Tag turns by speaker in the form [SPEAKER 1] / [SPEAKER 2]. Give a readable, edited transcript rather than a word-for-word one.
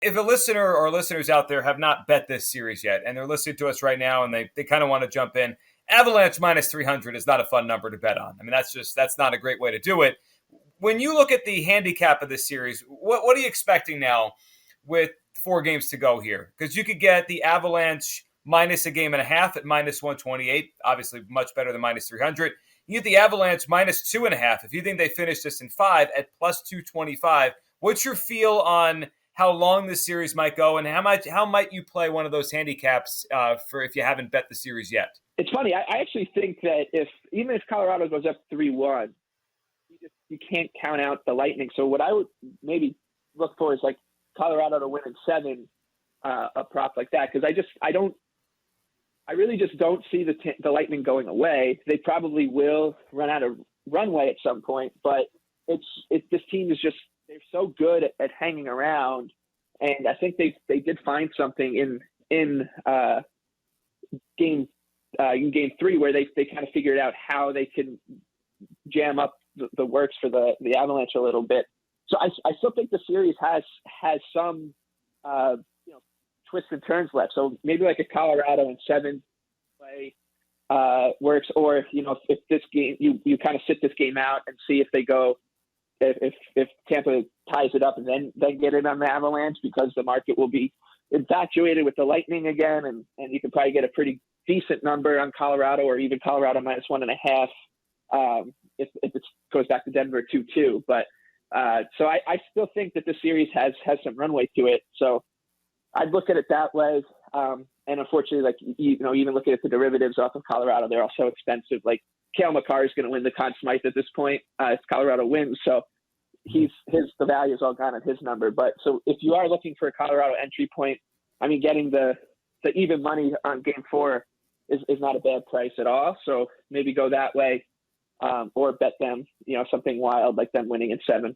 [SPEAKER 1] if a listener or listeners out there have not bet this series yet, and they're listening to us right now, and they kind of want to jump in, Avalanche minus 300 is not a fun number to bet on. I mean, that's not a great way to do it. When you look at the handicap of this series, what are you expecting now with 4 games to go here? Because you could get the Avalanche minus a game and a half at minus 128, obviously much better than minus 300. You get the Avalanche minus 2.5 if you think they finish this in 5 at plus 225. What's your feel on how long this series might go, and how might you play one of those handicaps for if you haven't bet the series yet?
[SPEAKER 2] It's funny. I actually think that even if Colorado goes up 3-1, you can't count out the Lightning. So what I would maybe look for is like Colorado to win in 7, a prop like that, because I really just don't see the Lightning going away. They probably will run out of runway at some point, but this team is just, they're so good at hanging around, and I think they did find something in game 3 where they kind of figured out how they can jam up the works for the Avalanche a little bit. So I still think the series has some twists and turns left. So maybe like a Colorado in 7 play works, or if this game you kind of sit this game out and see if they go. If Tampa ties it up and then get it on the Avalanche, because the market will be infatuated with the Lightning again, and you can probably get a pretty decent number on Colorado, or even Colorado minus 1.5 if it goes back to Denver 2-2. But so I still think that the series has some runway to it. So I'd look at it that way. And unfortunately, like even looking at the derivatives off of Colorado, they're all so expensive. Like Cale Makar is going to win the Conn Smythe at this point if Colorado wins. So the value is all gone at his number. But so if you are looking for a Colorado entry point, I mean, getting the even money on game 4 is not a bad price at all. So maybe go that way, or bet them, something wild like them winning in 7.